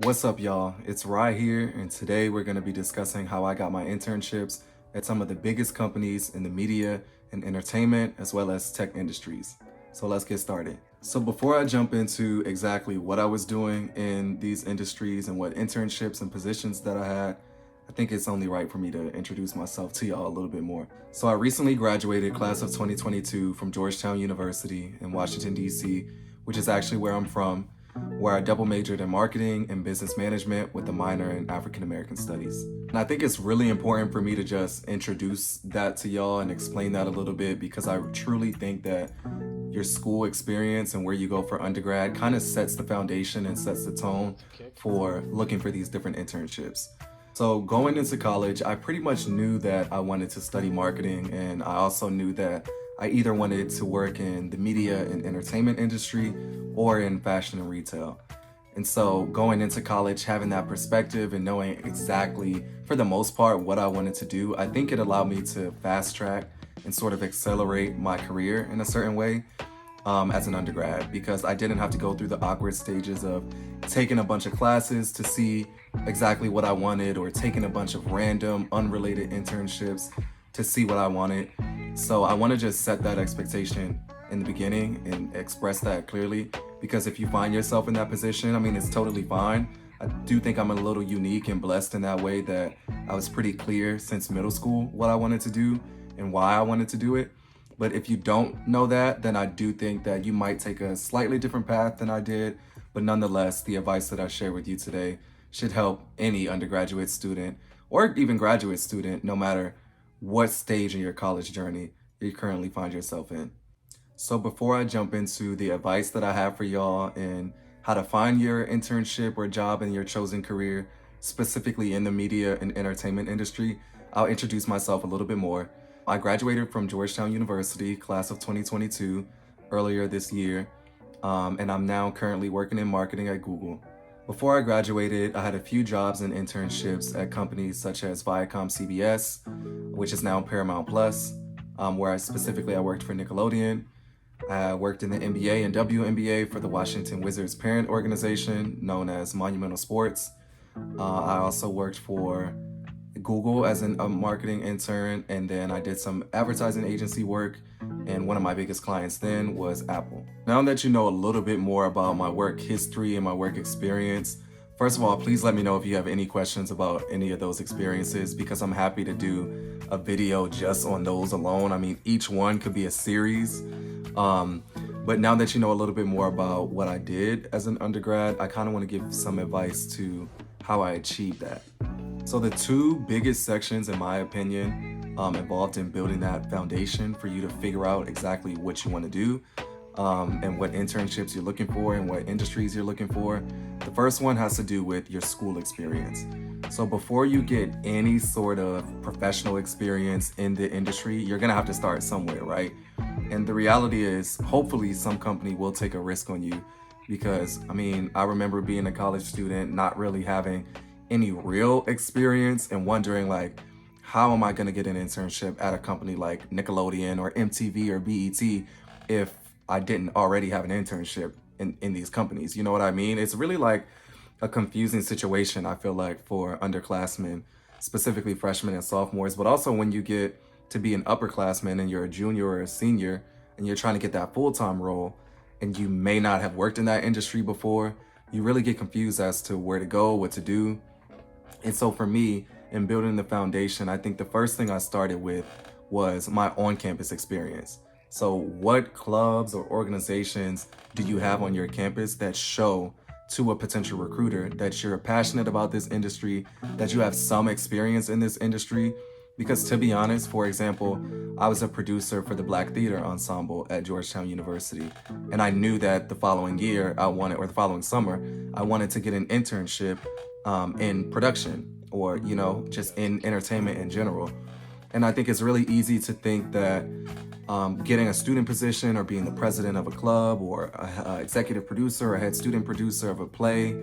What's up, y'all? It's Rye here, and today we're going to be discussing how I got my internships at some of the biggest companies in the media and entertainment, as well as tech industries. So let's get started. So before I jump into exactly what I was doing in these industries and what internships and positions that I had, I think it's only right for me to introduce myself to y'all a little bit more. So I recently graduated class of 2022 from Georgetown University in Washington, D.C., which is actually where I'm from, where I double majored in marketing and business management with a minor in African American studies. And I think it's really important for me to just introduce that to y'all and explain that a little bit, because I truly think that your school experience and where you go for undergrad kind of sets the foundation and sets the tone for looking for these different internships. So going into college, I pretty much knew that I wanted to study marketing, and I also knew that I either wanted to work in the media and entertainment industry or in fashion and retail. And so going into college, having that perspective and knowing exactly, for the most part, what I wanted to do, I think it allowed me to fast track and sort of accelerate my career in a certain way as an undergrad, because I didn't have to go through the awkward stages of taking a bunch of classes to see exactly what I wanted, or taking a bunch of random, unrelated internships to see what I wanted. So I want to just set that expectation in the beginning and express that clearly, because if you find yourself in that position, I mean, it's totally fine. I do think I'm a little unique and blessed in that way, that I was pretty clear since middle school what I wanted to do and why I wanted to do it. But if you don't know that, then I do think that you might take a slightly different path than I did. But nonetheless, the advice that I share with you today should help any undergraduate student or even graduate student, no matter what stage in your college journey you currently find yourself in. So before I jump into the advice that I have for y'all and how to find your internship or job in your chosen career, specifically in the media and entertainment industry, I'll introduce myself a little bit more. I graduated from Georgetown University, class of 2022, earlier this year, and I'm now currently working in marketing at Google. Before I graduated, I had a few jobs and internships at companies such as viacomcbs, which is now Paramount Plus, where I worked for Nickelodeon. I worked in the NBA and WNBA for the Washington Wizards parent organization known as Monumental Sports. I also worked for Google as a marketing intern, and then I did some advertising agency work, and one of my biggest clients then was Apple. Now that you know a little bit more about my work history and my work experience, first of all, please let me know if you have any questions about any of those experiences, because I'm happy to do a video just on those alone. I mean, each one could be a series. But now that you know a little bit more about what I did as an undergrad, I kind of want to give some advice to how I achieved that. So the two biggest sections, in my opinion, involved in building that foundation for you to figure out exactly what you want to do, and what internships you're looking for and what industries you're looking for. The first one has to do with your school experience. So before you get any sort of professional experience in the industry, you're gonna have to start somewhere, right? And the reality is, hopefully some company will take a risk on you, because I mean, I remember being a college student, not really having any real experience and wondering, like, how am I gonna get an internship at a company like Nickelodeon or MTV or BET if I didn't already have an internship in these companies? You know what I mean? It's really like a confusing situation, I feel like, for underclassmen, specifically freshmen and sophomores, but also when you get to be an upperclassman and you're a junior or a senior and you're trying to get that full-time role and you may not have worked in that industry before, you really get confused as to where to go, what to do. And so for me, in building the foundation, I think the first thing I started with was my on-campus experience. So what clubs or organizations do you have on your campus that show to a potential recruiter that you're passionate about this industry, that you have some experience in this industry? Because to be honest, for example, I was a producer for the Black Theater Ensemble at Georgetown University, and I knew that the following summer, I wanted to get an internship in production, or, you know, just in entertainment in general. And I think it's really easy to think that getting a student position or being the president of a club or a executive producer or head student producer of a play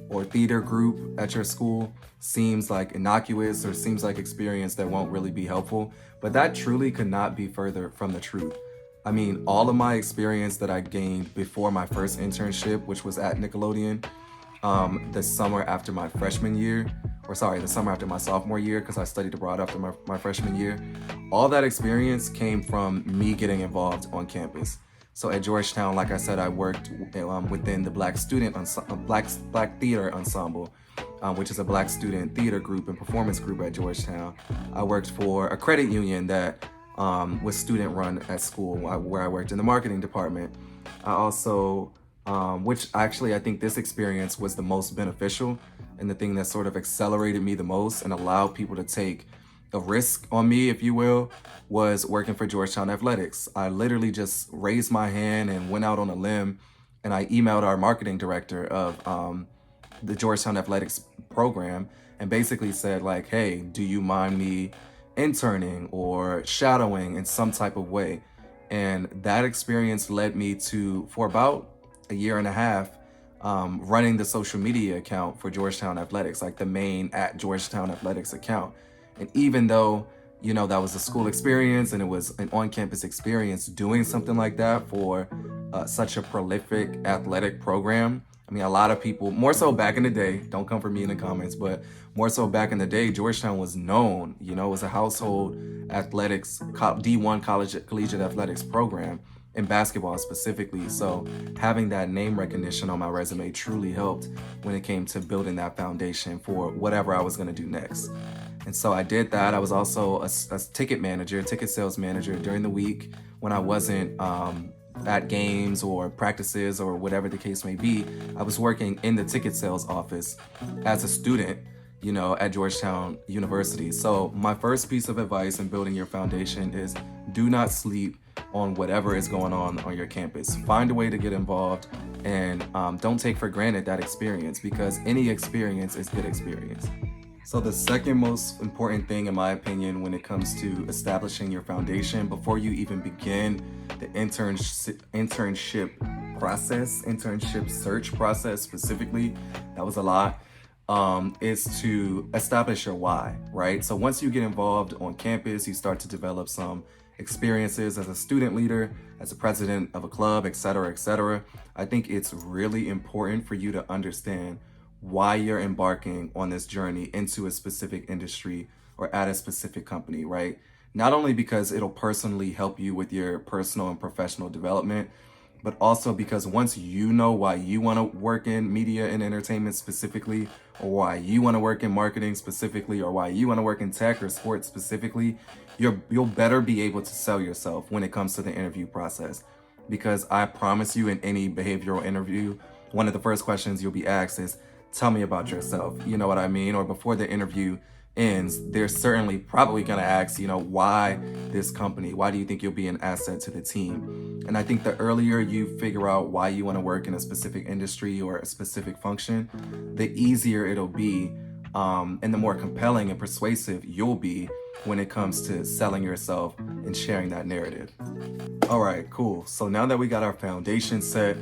or theater group at your school seems like innocuous or seems like experience that won't really be helpful. But that truly could not be further from the truth. I mean, all of my experience that I gained before my first internship, which was at Nickelodeon, the summer after my freshman year, the summer after my sophomore year, because I studied abroad after my freshman year. All that experience came from me getting involved on campus. So at Georgetown, like I said, I worked within the Black Theater Ensemble, which is a Black student theater group and performance group at Georgetown. I worked for a credit union that was student run at school, where I worked in the marketing department. I also, which actually I think this experience was the most beneficial, and the thing that sort of accelerated me the most and allowed people to take a risk on me, if you will, was working for Georgetown Athletics. I literally just raised my hand and went out on a limb, and I emailed our marketing director of the Georgetown Athletics program and basically said, like, hey, do you mind me interning or shadowing in some type of way? And that experience led me to, for about a year and a half, running the social media account for Georgetown Athletics, like the main at Georgetown Athletics account. And even though, that was a school experience and it was an on-campus experience, doing something like that for such a prolific athletic program. I mean, a lot of people, more so back in the day, don't come for me in the comments, but more so back in the day, Georgetown was known, it was a household athletics, D1 collegiate athletics program, in basketball specifically. So having that name recognition on my resume truly helped when it came to building that foundation for whatever I was going to do next. And so I did that. I was also a ticket sales manager during the week when I wasn't at games or practices or whatever the case may be. I was working in the ticket sales office as a student, at Georgetown University. So my first piece of advice in building your foundation is do not sleep on whatever is going on your campus. Find a way to get involved, and don't take for granted that experience, because any experience is good experience. So the second most important thing, in my opinion, when it comes to establishing your foundation before you even begin the internship search process specifically, that was a lot, is to establish your why, right? So once you get involved on campus, you start to develop some experiences as a student leader, as a president of a club, et cetera. I think it's really important for you to understand why you're embarking on this journey into a specific industry or at a specific company, right? Not only because it'll personally help you with your personal and professional development, but also because once you know why you want to work in media and entertainment specifically, or why you want to work in marketing specifically, or why you want to work in tech or sports specifically, you'll better be able to sell yourself when it comes to the interview process. Because I promise you, in any behavioral interview, one of the first questions you'll be asked is, tell me about yourself. You know what I mean? Or before the interview ends, they're certainly probably going to ask, why this company? Why do you think you'll be an asset to the team? And I think the earlier you figure out why you want to work in a specific industry or a specific function, the easier it'll be, and the more compelling and persuasive you'll be when it comes to selling yourself and sharing that narrative. All right, cool. So now that we got our foundation set,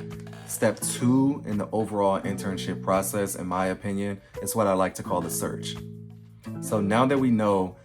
step 2 in the overall internship process, in my opinion, is what I like to call the search. So now that we know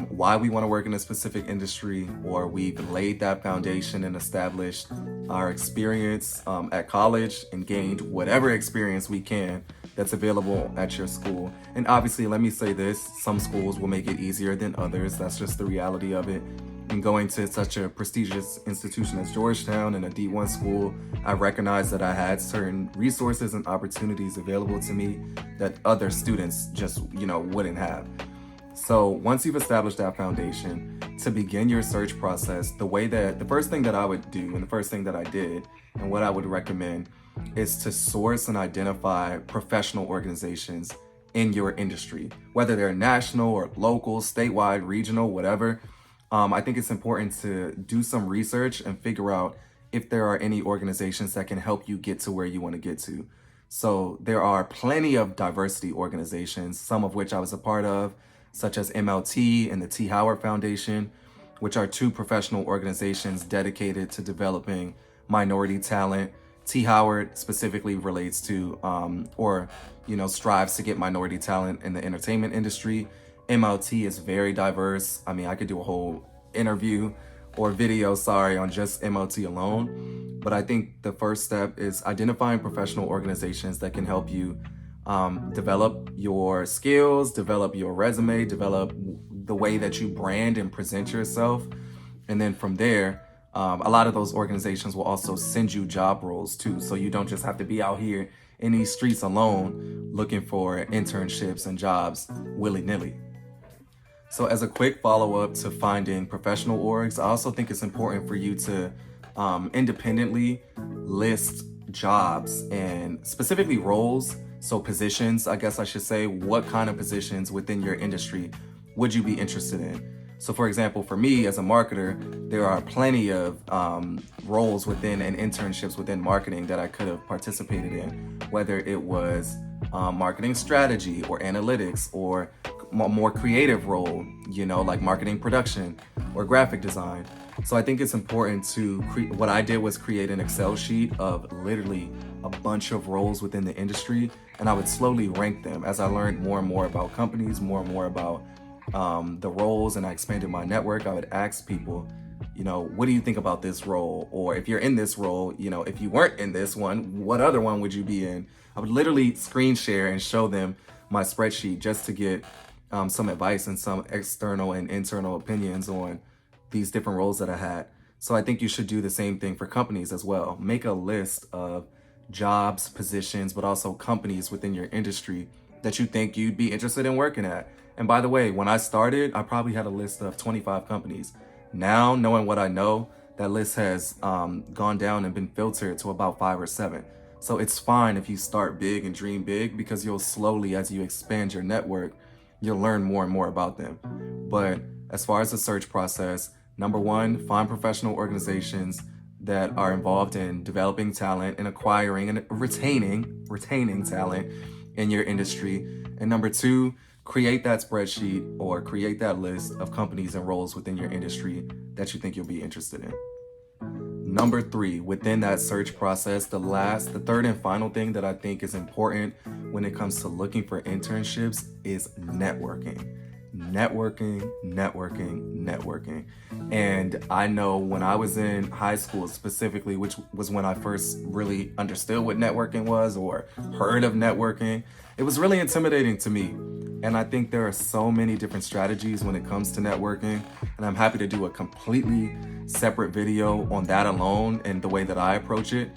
why we want to work in a specific industry, or we've laid that foundation and established our experience at college and gained whatever experience we can that's available at your school. And obviously, let me say this, some schools will make it easier than others. That's just the reality of it. And going to such a prestigious institution as Georgetown and a D1 school, I recognized that I had certain resources and opportunities available to me that other students just, wouldn't have. So once you've established that foundation, to begin your search process, the first thing that I would do, and the first thing that I did, and what I would recommend, is to source and identify professional organizations in your industry, whether they're national or local, statewide, regional, whatever. I think it's important to do some research and figure out if there are any organizations that can help you get to where you want to get to. So there are plenty of diversity organizations, some of which I was a part of, such as MLT and the T. Howard Foundation, which are 2 professional organizations dedicated to developing minority talent. T. Howard specifically relates to, strives to get minority talent in the entertainment industry. MLT is very diverse. I mean, I could do a whole interview or video, sorry, on just MOT alone. But I think the first step is identifying professional organizations that can help you develop your skills, develop your resume, develop the way that you brand and present yourself. And then from there, a lot of those organizations will also send you job roles too. So you don't just have to be out here in these streets alone looking for internships and jobs willy-nilly. So as a quick follow-up to finding professional orgs, I also think it's important for you to independently list jobs and specifically roles. So positions, I guess I should say, what kind of positions within your industry would you be interested in? So for example, for me as a marketer, there are plenty of roles within and internships within marketing that I could have participated in, whether it was marketing strategy or analytics or a more creative role, like marketing production or graphic design. So I think it's important to what I did was create an Excel sheet of literally a bunch of roles within the industry, and I would slowly rank them as I learned more and more about companies, more and more about the roles, and I expanded my network. I would ask people, what do you think about this role? Or if you're in this role, if you weren't in this one, what other one would you be in? I would literally screen share and show them my spreadsheet just to get some advice and some external and internal opinions on these different roles that I had. So I think you should do the same thing for companies as well. Make a list of jobs, positions, but also companies within your industry that you think you'd be interested in working at. And by the way, when I started, I probably had a list of 25 companies. Now, knowing what I know, that list has gone down and been filtered to about 5 or 7. So it's fine if you start big and dream big, because you'll slowly, as you expand your network, you'll learn more and more about them. But as far as the search process, number one, find professional organizations that are involved in developing talent and acquiring and retaining talent in your industry. And number two, create that spreadsheet or create that list of companies and roles within your industry that you think you'll be interested in. Number three, within that search process, the third and final thing that I think is important when it comes to looking for internships is networking. Networking. And I know when I was in high school specifically, which was when I first really understood what networking was or heard of networking, it was really intimidating to me. And I think there are so many different strategies when it comes to networking, and I'm happy to do a completely separate video on that alone and the way that I approach it.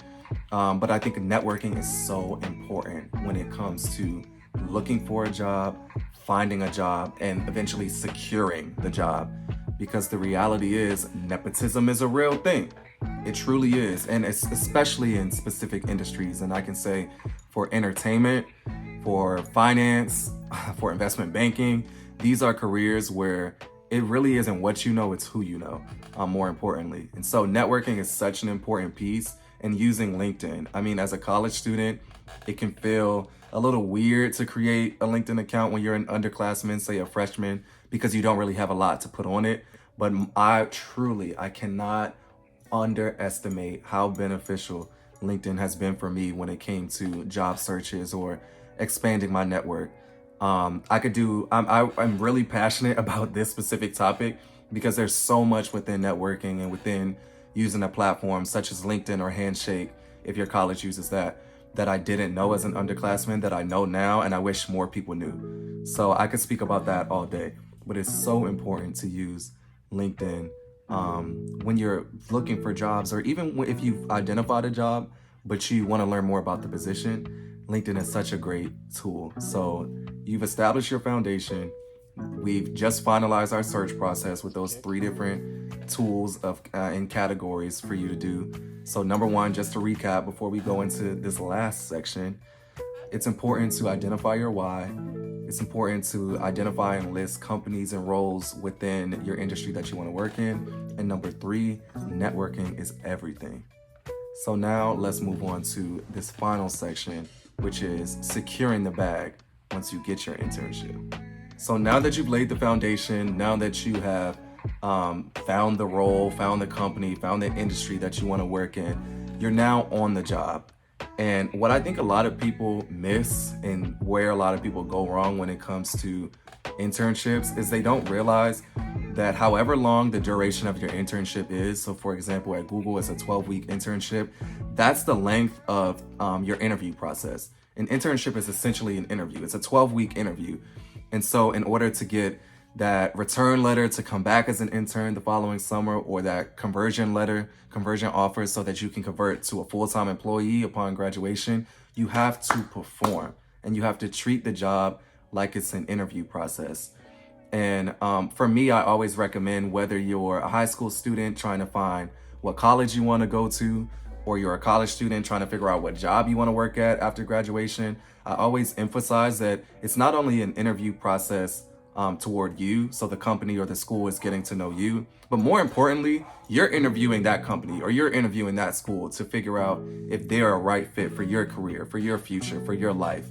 But I think networking is so important when it comes to looking for a job, finding a job, and eventually securing the job. Because the reality is, nepotism is a real thing. It truly is, and it's especially in specific industries. And I can say for entertainment, for finance, for investment banking, these are careers where it really isn't what you know, it's who you know, more importantly. And so networking is such an important piece, and using LinkedIn. I mean, as a college student, it can feel a little weird to create a LinkedIn account when you're an underclassman, say a freshman, because you don't really have a lot to put on it. But I cannot underestimate how beneficial LinkedIn has been for me when it came to job searches or expanding my network. I'm really passionate about this specific topic because there's so much within networking and within using a platform such as LinkedIn or Handshake, if your college uses that I didn't know as an underclassman that I know now, and I wish more people knew. So I could speak about that all day, but it's so important to use LinkedIn when you're looking for jobs, or even if you've identified a job, but you want to learn more about the position. LinkedIn is such a great tool. So you've established your foundation. We've just finalized our search process with those 3 different tools and categories for you to do. So number one, just to recap before we go into this last section, it's important to identify your why. It's important to identify and list companies and roles within your industry that you want to work in. And number 3, networking is everything. So now let's move on to this final section, which is securing the bag once you get your internship. So now that you've laid the foundation, now that you have found the role, found the company, found the industry that you want to work in, you're now on the job. And what I think a lot of people miss, and where a lot of people go wrong when it comes to internships, is they don't realize that however long the duration of your internship is, so for example, at Google, it's a 12-week internship, that's the length of your interview process. An internship is essentially an interview. It's a 12-week interview. And so in order to get that return letter to come back as an intern the following summer, or that conversion offer so that you can convert to a full-time employee upon graduation, you have to perform and you have to treat the job like it's an interview process. And for me, I always recommend, whether you're a high school student trying to find what college you want to go to, or you're a college student trying to figure out what job you want to work at after graduation, I always emphasize that it's not only an interview process toward you, so the company or the school is getting to know you, but more importantly, you're interviewing that company or you're interviewing that school to figure out if they're a right fit for your career, for your future, for your life.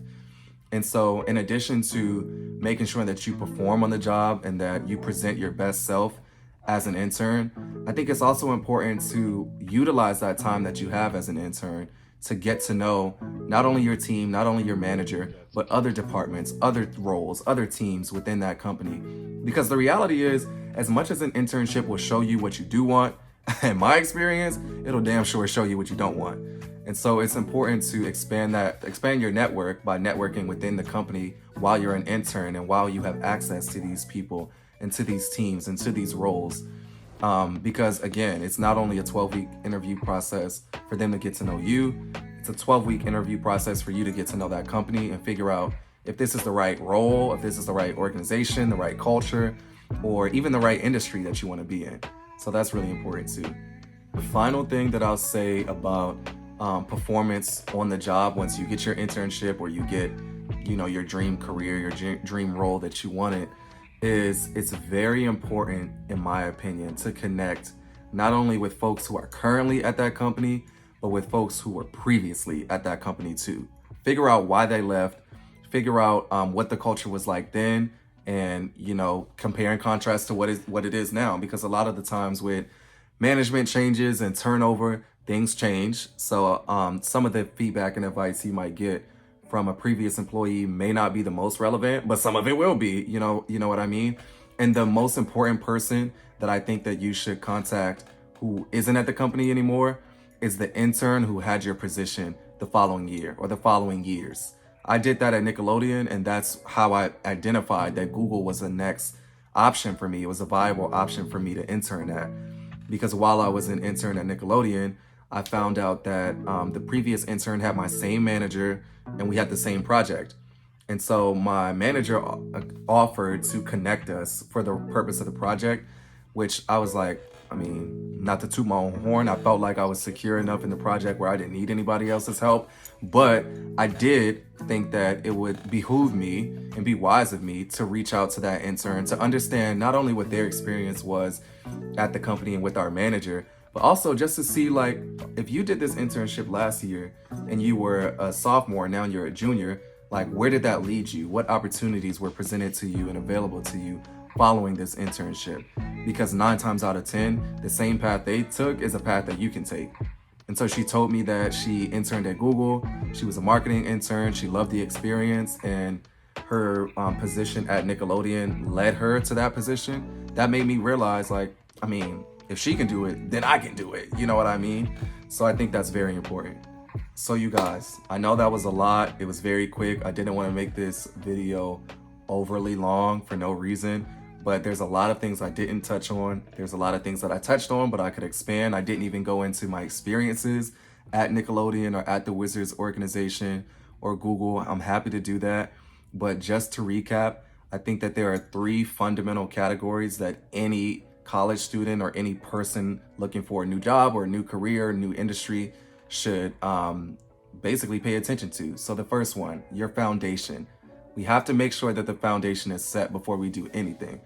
And so in addition to making sure that you perform on the job and that you present your best self as an intern, I think it's also important to utilize that time that you have as an intern to get to know not only your team, not only your manager, but other departments, other roles, other teams within that company. Because the reality is, as much as an internship will show you what you do want, in my experience, it'll damn sure show you what you don't want. And so it's important to expand your network by networking within the company while you're an intern and while you have access to these people and to these teams and to these roles. Because again, it's not only a 12-week interview process for them to get to know you, it's a 12-week interview process for you to get to know that company and figure out if this is the right role, if this is the right organization, the right culture, or even the right industry that you want to be in. So that's really important too. The final thing that I'll say about performance on the job once you get your internship or you get, your dream career, your dream role that you wanted, is it's very important, in my opinion, to connect not only with folks who are currently at that company, but with folks who were previously at that company too. Figure out why they left, figure out what the culture was like then, and compare and contrast to what it is now. Because a lot of the times with management changes and turnover, things change. So some of the feedback and advice you might get from a previous employee may not be the most relevant, but some of it will be, you know what I mean? And the most important person that I think that you should contact who isn't at the company anymore is the intern who had your position the following year or the following years. I did that at Nickelodeon, and that's how I identified that Google was the next option for me. It was a viable option for me to intern at. Because while I was an intern at Nickelodeon, I found out that the previous intern had my same manager and we had the same project. And so my manager offered to connect us for the purpose of the project, which I was like, not to toot my own horn, I felt like I was secure enough in the project where I didn't need anybody else's help. But I did think that it would behoove me and be wise of me to reach out to that intern to understand not only what their experience was at the company and with our manager, but also just to see, like, if you did this internship last year and you were a sophomore and now you're a junior, like, where did that lead you? What opportunities were presented to you and available to you following this internship? Because 9 times out of 10, the same path they took is a path that you can take. And so she told me that she interned at Google. She was a marketing intern. She loved the experience, and her position at Nickelodeon led her to that position. That made me realize, like, if she can do it, then I can do it. You know what I mean? So I think that's very important. So you guys, I know that was a lot. It was very quick. I didn't want to make this video overly long for no reason, but there's a lot of things I didn't touch on. There's a lot of things that I touched on, but I could expand. I didn't even go into my experiences at Nickelodeon or at the Wizards organization or Google. I'm happy to do that. But just to recap, I think that there are 3 fundamental categories that any college student or any person looking for a new job or a new career, new industry should basically pay attention to. So the first one, your foundation. We have to make sure that the foundation is set before we do anything.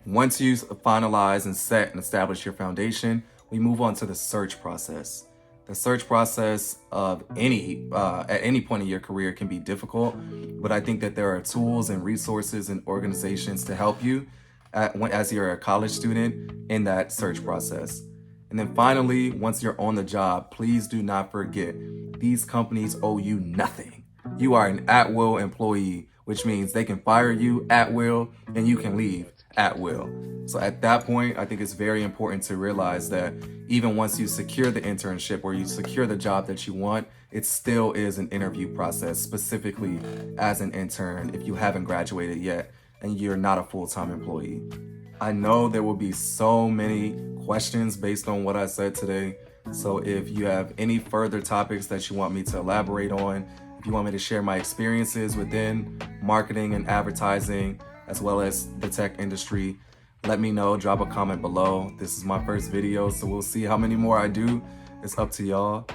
Once you finalize and set and establish your foundation, we move on to the search process. The search process of at any point in your career can be difficult, but I think that there are tools and resources and organizations to help you as you're a college student in that search process. And then finally, once you're on the job, please do not forget, these companies owe you nothing. You are an at-will employee, which means they can fire you at will and you can leave at will. So at that point, I think it's very important to realize that even once you secure the internship or you secure the job that you want, it still is an interview process, specifically as an intern if you haven't graduated yet and you're not a full-time employee. I know there will be so many questions based on what I said today. So if you have any further topics that you want me to elaborate on, if you want me to share my experiences within marketing and advertising, as well as the tech industry, let me know, drop a comment below. This is my first video, so we'll see how many more I do. It's up to y'all.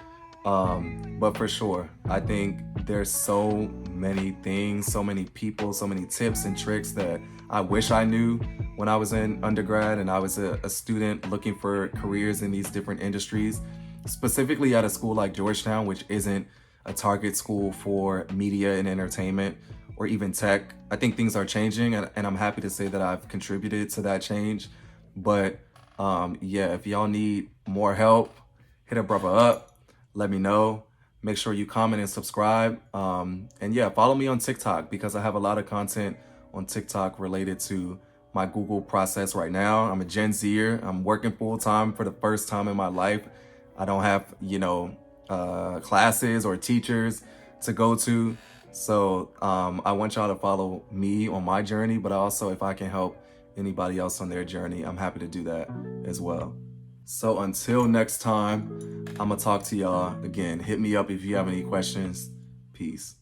But for sure, I think there's so many things, so many people, so many tips and tricks that I wish I knew when I was in undergrad and I was a student looking for careers in these different industries, specifically at a school like Georgetown, which isn't a target school for media and entertainment or even tech. I think things are changing, and I'm happy to say that I've contributed to that change. But yeah, if y'all need more help, hit a brother up. Let me know. Make sure you comment and subscribe. And yeah, follow me on TikTok because I have a lot of content on TikTok related to my Google process right now. I'm a Gen Zer. I'm working full time for the first time in my life. I don't have, classes or teachers to go to. So I want y'all to follow me on my journey, but also if I can help anybody else on their journey, I'm happy to do that as well. So until next time, I'm gonna talk to y'all again. Hit me up if you have any questions. Peace.